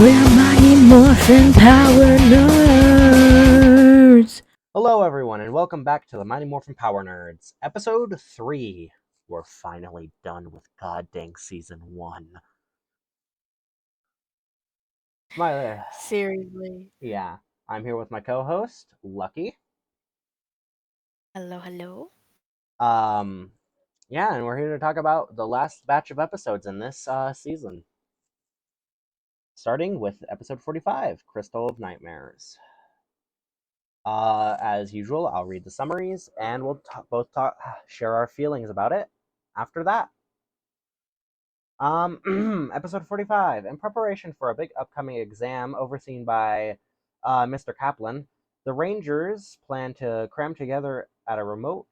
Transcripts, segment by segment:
We're Mighty Morphin Power Nerds! Hello, everyone, and welcome back to the Mighty Morphin Power Nerds, Episode 3. We're finally done with goddamn Season 1. Seriously. Yeah, I'm here with my co-host, Lucky. Hello, hello. Yeah, and we're here to talk about the last batch of episodes in this season. Starting with Episode 45, Crystal of Nightmares. As usual, I'll read the summaries, and we'll share our feelings about it after that. Episode 45. In preparation for a big upcoming exam overseen by Mr. Kaplan, the Rangers plan to cram together at a remote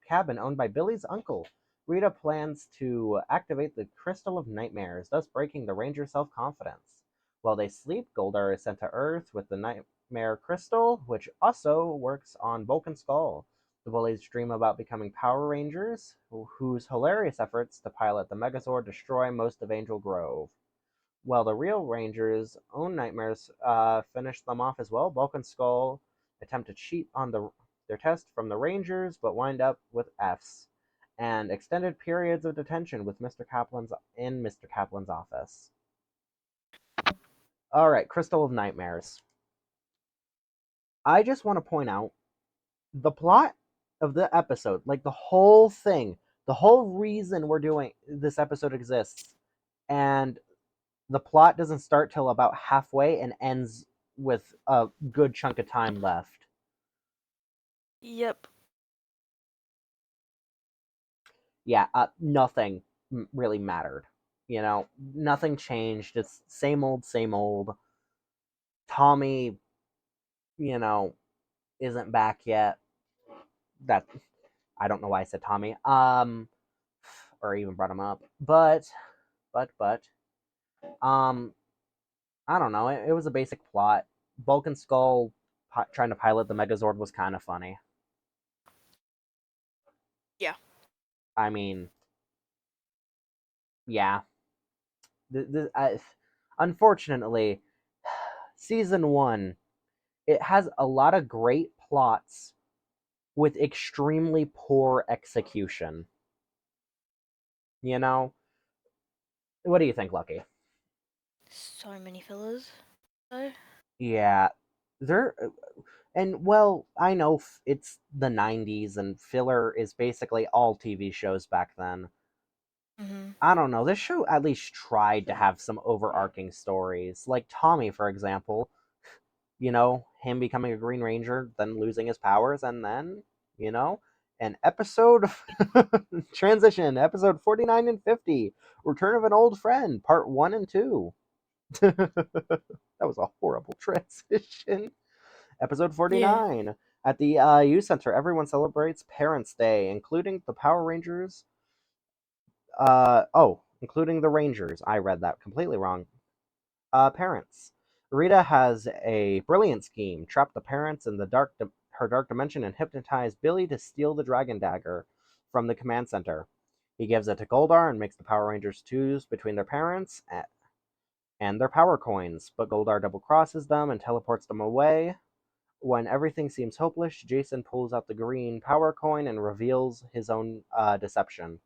cabin owned by Billy's uncle. Rita plans to activate the Crystal of Nightmares, thus breaking the Rangers' self-confidence. While they sleep, Goldar is sent to Earth with the Nightmare Crystal, which also works on Vulcan Skull. The bullies dream about becoming Power Rangers, whose hilarious efforts to pilot the Megazord destroy most of Angel Grove. While the real Rangers' own nightmares finish them off as well, Bulk and Skull attempt to cheat on their test from the Rangers, but wind up with Fs, and extended periods of detention with Mr. Kaplan's office. Alright, Crystal of Nightmares. I just want to point out the plot of the episode, like the whole thing, the whole reason we're doing this episode exists, and the plot doesn't start till about halfway and ends with a good chunk of time left. Yep. Yeah, nothing really mattered. You know, nothing changed. It's same old, same old. Tommy, you know, isn't back yet. That I don't know why I said Tommy. Or even brought him up. But um, I don't know. It was a basic plot. Bulk and Skull trying to pilot the Megazord was kind of funny. Yeah. I mean, yeah. Unfortunately, season one, it has a lot of great plots with extremely poor execution. You know? What do you think, Lucky? So many fillers. So. Yeah. There. And, well, I know it's the 90s and filler is basically all TV shows back then. Mm-hmm. I don't know. This show at least tried to have some overarching stories. Like Tommy, for example. You know, him becoming a Green Ranger, then losing his powers, and then, you know, an episode transition, episode 49 and 50, Return of an Old Friend, part 1 and 2. That was a horrible transition. Episode Yeah. 49. At the youth center, everyone celebrates Parents' Day, including the Power Rangers. Including the Rangers. I read that completely wrong. Parents. Rita has a brilliant scheme: trap the parents in her dark dimension and hypnotize Billy to steal the Dragon Dagger from the command center. He gives it to Goldar and makes the Power Rangers choose between their parents and their power coins, but Goldar double crosses them and teleports them away. When everything seems hopeless, Jason pulls out the green power coin and reveals his own deception.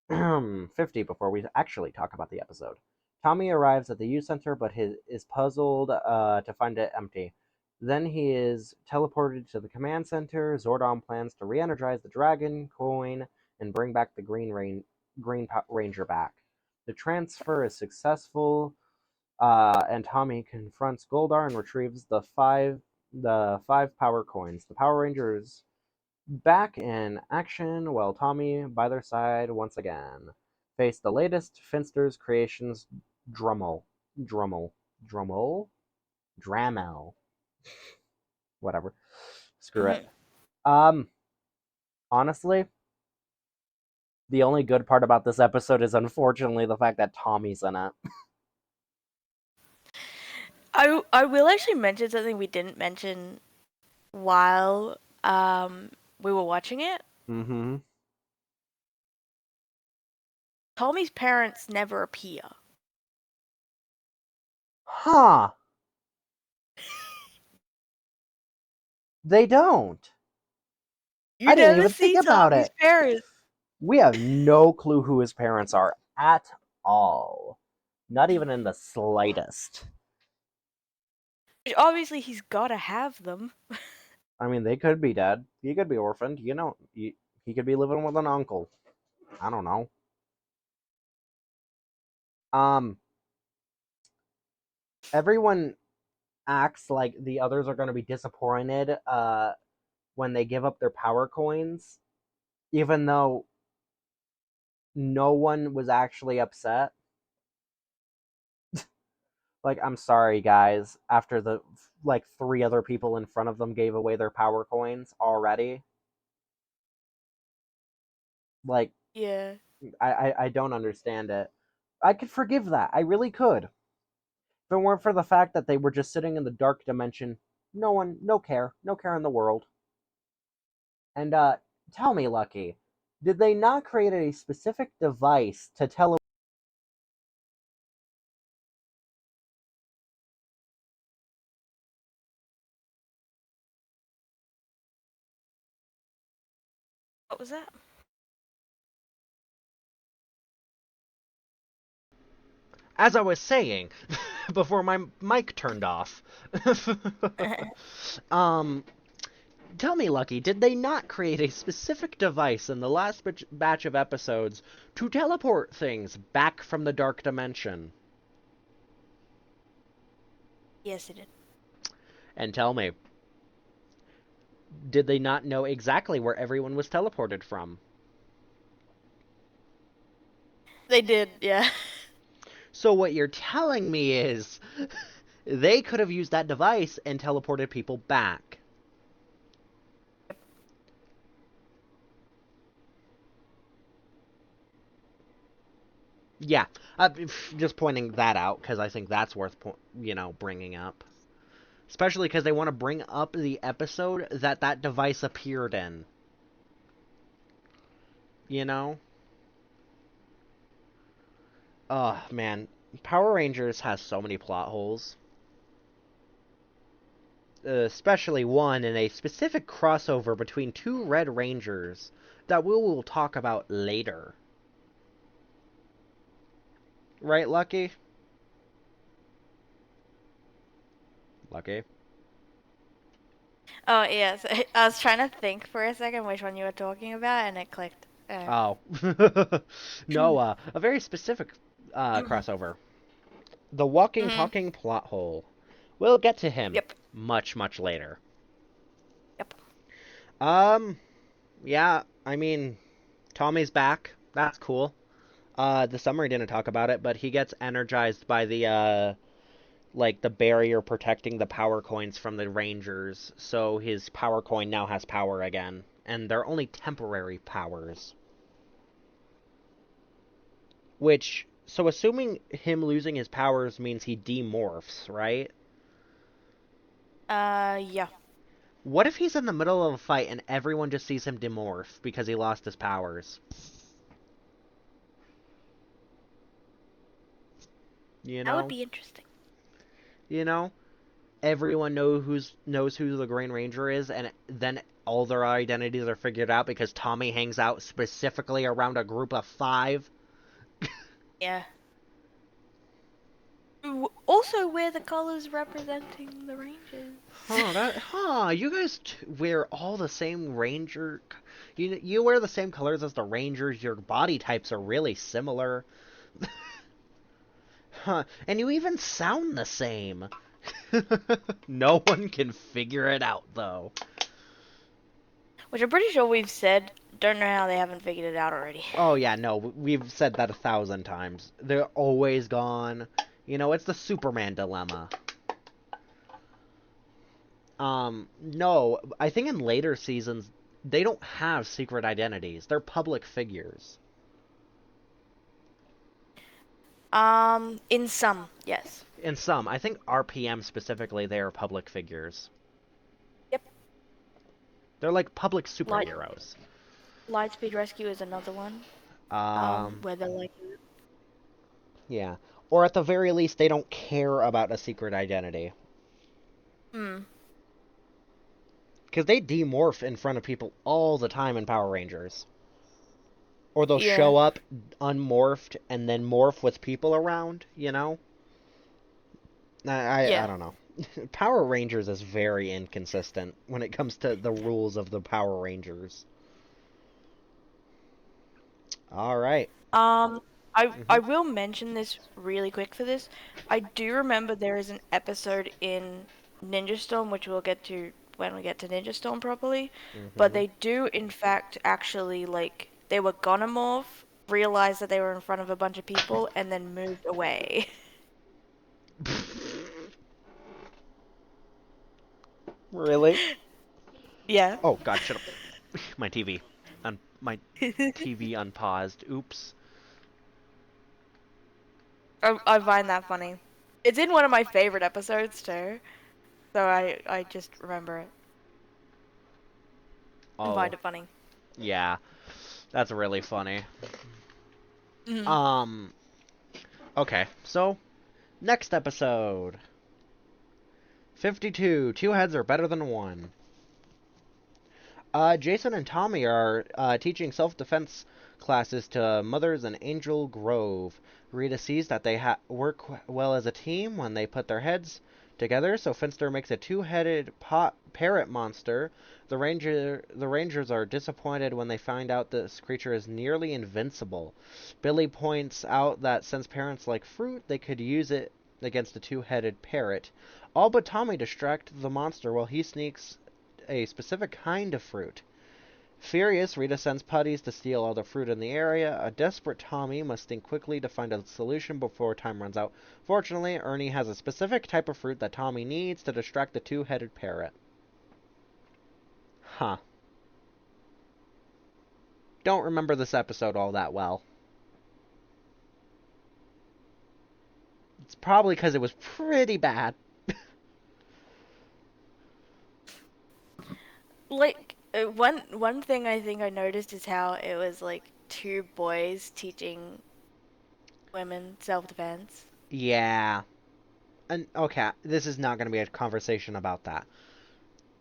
50 before we actually talk about the episode. Tommy arrives at the youth center but is puzzled to find it empty. Then he is teleported to the command center. Zordon plans to re-energize the dragon coin and bring back the Ranger back. The transfer is successful, and Tommy confronts Goldar and retrieves the five power coins. The Power Rangers back in action while Tommy, by their side once again, face the latest Finster's creations, Drummel. Drummel. Drummel? Dramel. Whatever. Screw Mm-hmm. it. Honestly, the only good part about this episode is unfortunately the fact that Tommy's in it. I will actually mention something we didn't mention while we were watching it. Mm-hmm. Tommy's parents never appear. Huh. They don't. You I didn't never even think see about Tommy's it. parents. We have no clue who his parents are at all. Not even in the slightest. Obviously, he's gotta have them. I mean, they could be dead. He could be orphaned. He could be living with an uncle. I don't know. Um, everyone acts like the others are going to be disappointed when they give up their power coins, even though no one was actually upset. Like, I'm sorry, guys. After the like 3 other people in front of them gave away their power coins already, like Yeah. I don't understand it. I could forgive that. I really could. If it weren't for the fact that they were just sitting in the dark dimension, no care in the world. And tell me, Lucky, did they not create a specific device to tell? What was that? As I was saying, before my mic turned off. um, Tell me, Lucky, did they not create a specific device in the last batch of episodes to teleport things back from the dark dimension? Yes, it did. And tell me, did they not know exactly where everyone was teleported from? They did, yeah. So what you're telling me is they could have used that device and teleported people back. Yeah, just pointing that out because I think that's worth bringing up. Especially because they want to bring up the episode that device appeared in. You know? Oh, man. Power Rangers has so many plot holes. Especially one in a specific crossover between 2 Red Rangers that we will talk about later. Right, Lucky? Lucky? Oh, yes. I was trying to think for a second which one you were talking about, and it clicked. Oh. No, a very specific crossover. The walking, Mm-hmm. talking plot hole. We'll get to him Yep. much, much later. Yep. Um, yeah, I mean, Tommy's back. That's cool. The summary didn't talk about it, but he gets energized by the barrier protecting the power coins from the Rangers, so his power coin now has power again. And they're only temporary powers. So assuming him losing his powers means he demorphs, right? Yeah. What if he's in the middle of a fight and everyone just sees him demorph because he lost his powers? You That would know? be interesting. You know? Everyone knows who the Green Ranger is, and then all their identities are figured out because Tommy hangs out specifically around a group of 5. Yeah. Also, wear the colors representing the Rangers. You guys wear all the same Ranger. You wear the same colors as the Rangers. Your body types are really similar. Huh? And you even sound the same. No one can figure it out though. Which I'm pretty sure we've said. Don't know how they haven't figured it out already. Oh yeah, no, we've said that 1,000 times. They're always gone. It's the Superman dilemma. No, I think in later seasons they don't have secret identities. They're public figures. In some, yes. In some, I think RPM specifically, they are public figures. Yep. They're like public Light superheroes. Lightspeed Rescue is another one. Um, Where they're like, yeah. Or at the very least, they don't care about a secret identity. Hmm. Because they demorph in front of people all the time in Power Rangers. Or they'll Yeah. show up unmorphed and then morph with people around, you know? I Yeah. don't know. Power Rangers is very inconsistent when it comes to the rules of the Power Rangers. All right. Um, I Mm-hmm. will mention this really quick for this. I do remember there is an episode in Ninja Storm, which we'll get to when we get to Ninja Storm properly, but Mm-hmm. they do in fact actually like they were gonna morph, realized that they were in front of a bunch of people, and then moved away. Really? Yeah. Oh God, shut up. My TV. My TV unpaused. Oops. I find that funny. It's in one of my favorite episodes too, so I just remember it and find Oh, it funny. yeah. That's really funny. Mhm. Um, okay. So, next episode. 52. Two heads are better than one. Jason and Tommy are teaching self-defense classes to mothers in Angel Grove. Rita sees that they work well as a team when they put their heads together, so Finster makes a two-headed parrot monster. The Rangers are disappointed when they find out this creature is nearly invincible. Billy points out that since parents like fruit, they could use it against a two-headed parrot. All but Tommy distract the monster while he sneaks a specific kind of fruit. Furious, Rita sends putties to steal all the fruit in the area. A desperate Tommy must think quickly to find a solution before time runs out. Fortunately, Ernie has a specific type of fruit that Tommy needs to distract the two-headed parrot. Huh. Don't remember this episode all that well. It's probably because it was pretty bad. Like one thing I think I noticed is how it was like two boys teaching women self-defense. Yeah. And okay, this is not going to be a conversation about that.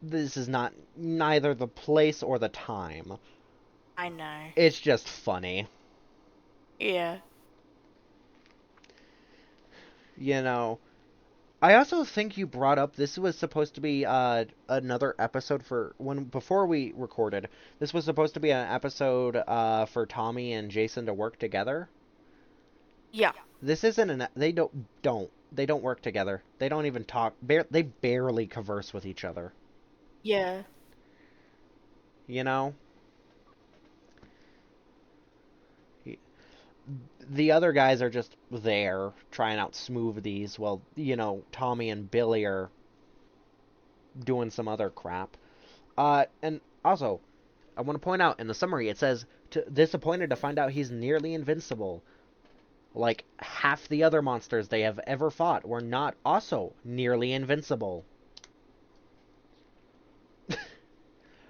This is not neither the place or the time. I know. It's just funny. Yeah. You know, I also think you brought up this was supposed to be another episode for when before we recorded. This was supposed to be an episode for Tommy and Jason to work together. Yeah. This isn't an they don't work together. They don't even talk. They barely converse with each other. Yeah. You know, the other guys are just there trying out smoothies while Tommy and Billy are doing some other crap. And also, I want to point out in the summary it says disappointed to find out he's nearly invincible. Like half the other monsters they have ever fought were not also nearly invincible.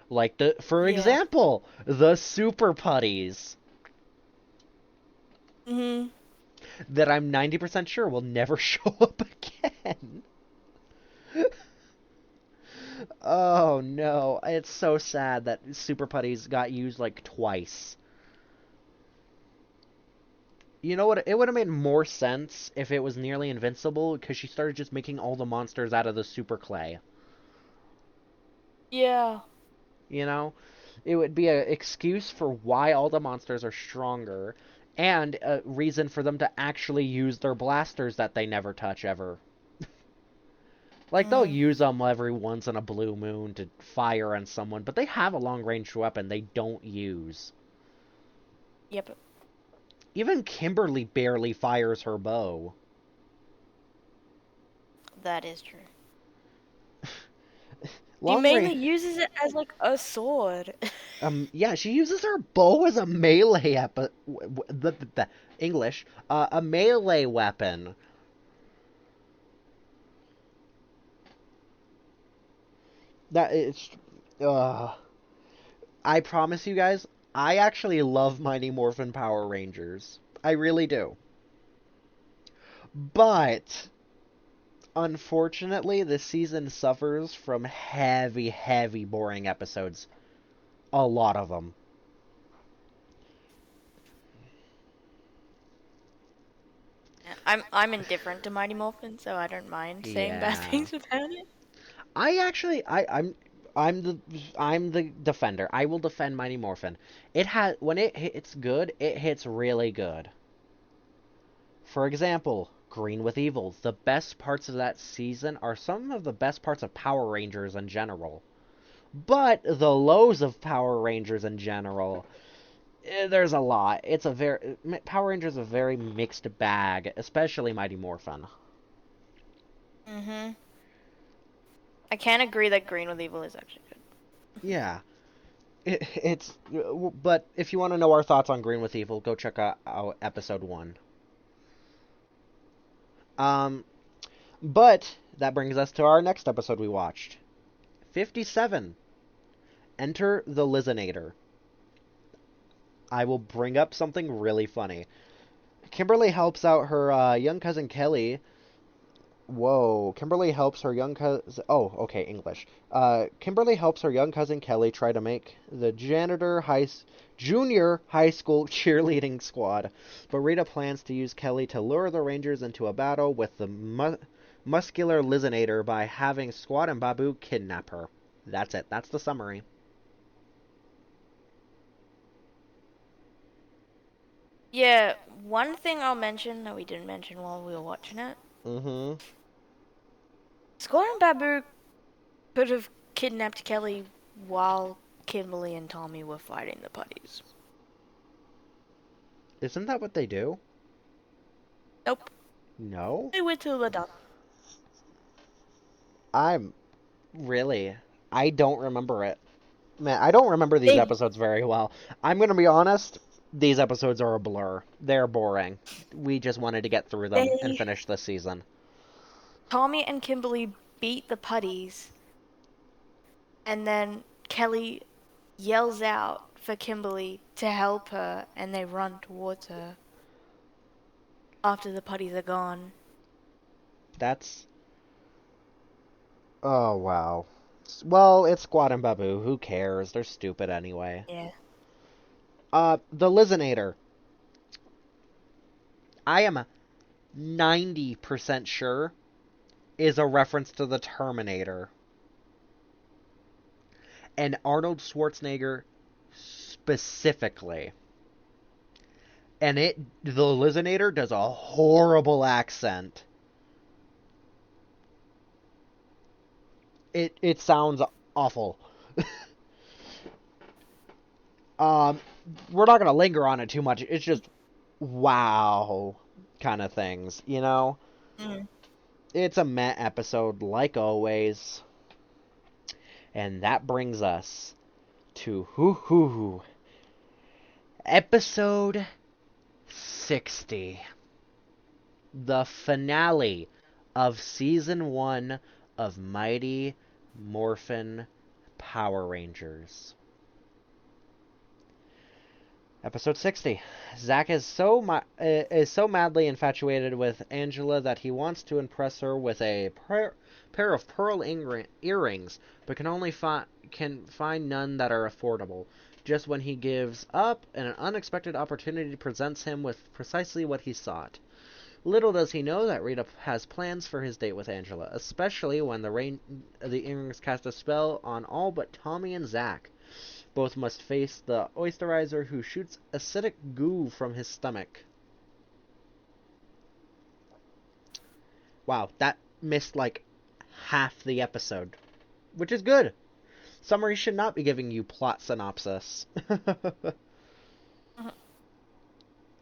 Like for Yeah. example, the super putties Mhm. that I'm 90% sure will never show up again. Oh no, it's so sad that super putties got used like twice. You know what? It would have made more sense if it was nearly invincible because she started just making all the monsters out of the super clay. Yeah. You know? It would be an excuse for why all the monsters are stronger and a reason for them to actually use their blasters that they never touch ever. Like, they'll Mhm. use them every once in a blue moon to fire on someone, but they have a long range weapon they don't use. Yep. Even Kimberly barely fires her bow. That is true. She Long mainly range. uses it as like a sword. Yeah, she uses her bow as a melee the English, a melee weapon. That it's, uh, I promise you guys, I actually love Mighty Morphin Power Rangers. I really do. But unfortunately, this season suffers from heavy, heavy, boring episodes. A lot of them. Yeah, I'm indifferent to Mighty Morphin, so I don't mind saying bad Yeah. things about it. I actually, I'm the, I'm the defender. I will defend Mighty Morphin. It has, when it hits good, it hits really good. For example, Green with Evil. The best parts of that season are some of the best parts of Power Rangers in general. But the lows of Power Rangers in general, there's a lot. It's a very Power Rangers is a very mixed bag, especially Mighty Morphin. Mhm. I can't agree that Green with Evil is actually good. Yeah, it's. But if you want to know our thoughts on Green with Evil, go check out episode 1. Um, but that brings us to our next episode we watched, 57. Enter the Lizinator. I will bring up something really funny. Kimberly helps out her young cousin Kelly. Whoa, Kimberly helps her young cousin. Oh, okay, English. Kimberly helps her young cousin Kelly try to make the junior high school cheerleading squad. But Rita plans to use Kelly to lure the Rangers into a battle with the muscular Lizinator by having Squad and Babu kidnap her. That's it. That's the summary. Yeah, one thing I'll mention that we didn't mention while we were watching it. Mm-hmm. Squall and Babu could have kidnapped Kelly while Kimberly and Tommy were fighting the putties. Isn't that what they do? Nope. No? They were till they're done. I'm really. I don't remember it. Man, I don't remember these They episodes very well. I'm gonna be honest, these episodes are a blur. They're boring. We just wanted to get through them and they finish this season. Tommy and Kimberly beat the putties, and then Kelly yells out for Kimberly to help her, and they run towards her after the putties are gone. That's. Oh, wow. Well, it's Squad and Babu. Who cares? They're stupid anyway. Yeah. The Lizinator. I am 90% sure is a reference to the Terminator. And Arnold Schwarzenegger specifically. And the Lizinator does a horrible accent. It sounds awful. um, we're not gonna linger on it too much. It's just wow kind of things, you know. Mm. It's a meh episode like always, and that brings us to episode 60, the finale of season 1 of Mighty Morphin Power Rangers. Episode 60. Zack is so madly infatuated with Angela that he wants to impress her with a pair of pearl earrings, but can find none that are affordable. Just when he gives up, and an unexpected opportunity presents him with precisely what he sought. Little does he know that Rita has plans for his date with Angela, especially when the earrings cast a spell on all but Tommy and Zack. Both must face the Oysterizer who shoots acidic goo from his stomach. Wow, that missed like half the episode, which is good. Summary should not be giving you plot synopsis.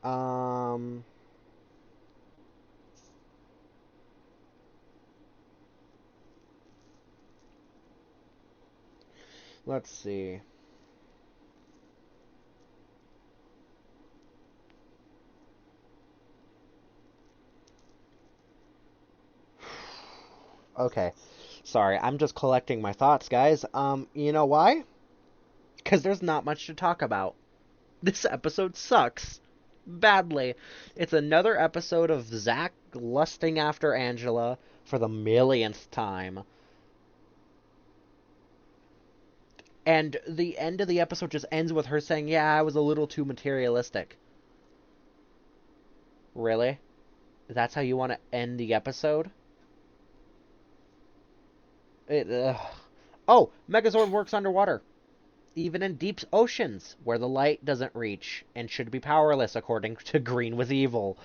um, let's see. Okay. Sorry, I'm just collecting my thoughts, guys. You know why? Because there's not much to talk about. This episode sucks. badly. It's another episode of Zach lusting after Angela for the millionth time. And the end of the episode just ends with her saying, yeah, I was a little too materialistic. Really? That's how you want to end the episode? Oh, Megazord works underwater. Even in deep oceans, where the light doesn't reach, and should be powerless according to Green with Evil.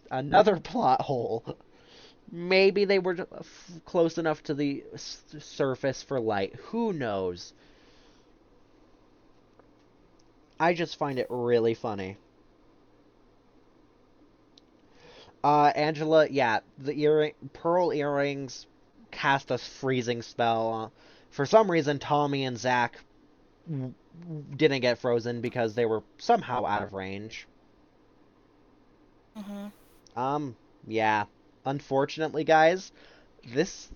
Another plot hole. Maybe they were close enough to the surface for light. Who knows? I just find it really funny. Angela, yeah, the pearl earrings cast a freezing spell. For some reason, Tommy and Zach didn't get frozen because they were somehow out of range. Yeah. Unfortunately, guys, this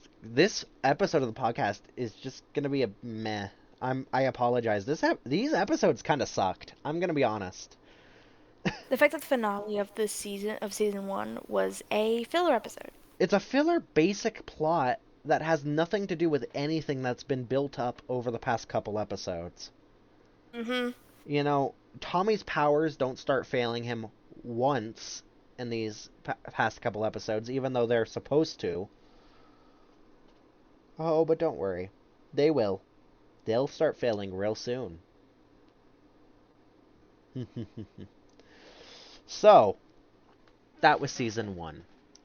episode of the podcast is just gonna be a meh. I apologize. These episodes kind of sucked. I'm gonna be honest. The fact that the finale of this season of season 1 was a filler episode. It's a filler basic plot that has nothing to do with anything that's been built up over the past couple episodes. You know, Tommy's powers don't start failing him once in these past couple episodes, even though they're supposed to. Oh, but don't worry. They will. They'll start failing real soon. So, that was season 1.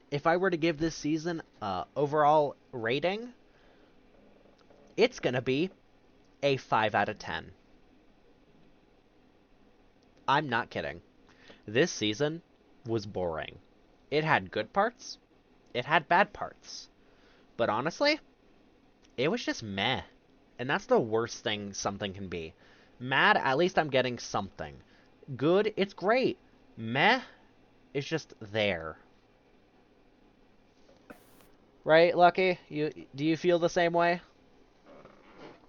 If I were to give this season overall rating, it's gonna be a 5 out of 10. I'm not kidding. This season was boring. It had good parts, it had bad parts. But honestly, it was just meh. And that's the worst thing something can be. Mad, at least I'm getting something. Good, it's great. Meh, it's just there. Right, Lucky? Do you feel the same way?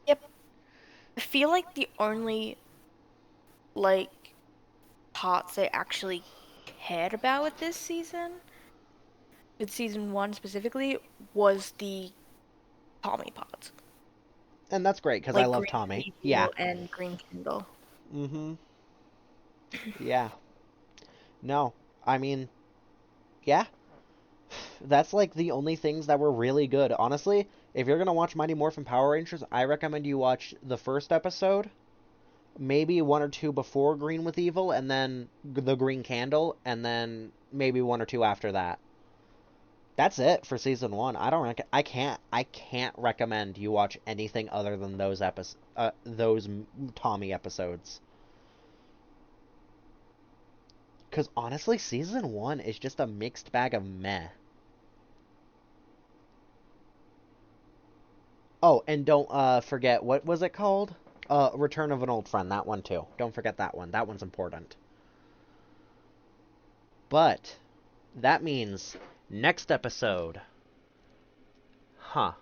Yep. I feel like the only parts I actually cared about with this season, with season 1 specifically, was the Tommy parts. And that's great, because I love Green Tommy. Evil Yeah. and Green Kindle. Yeah. No, I mean, yeah. That's like the only things that were really good. Honestly, if you're gonna watch Mighty Morphin Power Rangers, I recommend you watch the first episode, maybe one or two before Green with Evil, and then the Green Candle, and then maybe one or two after that. That's it for season 1. I can't recommend you watch anything other than those Tommy episodes. Because honestly, season 1 is just a mixed bag of meh. Oh, and don't forget, what was it called? Return of an Old Friend. That one too. Don't forget that one. That one's important. But that means next episode. Huh.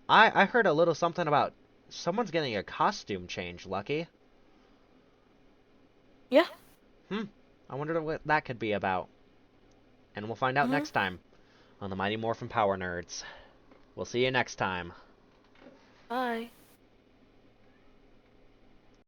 I heard a little something about someone's getting a costume change, Lucky. Yeah. I wonder what that could be about. And we'll find out next time on the Mighty Morphin Power Nerds. We'll see you next time. Bye.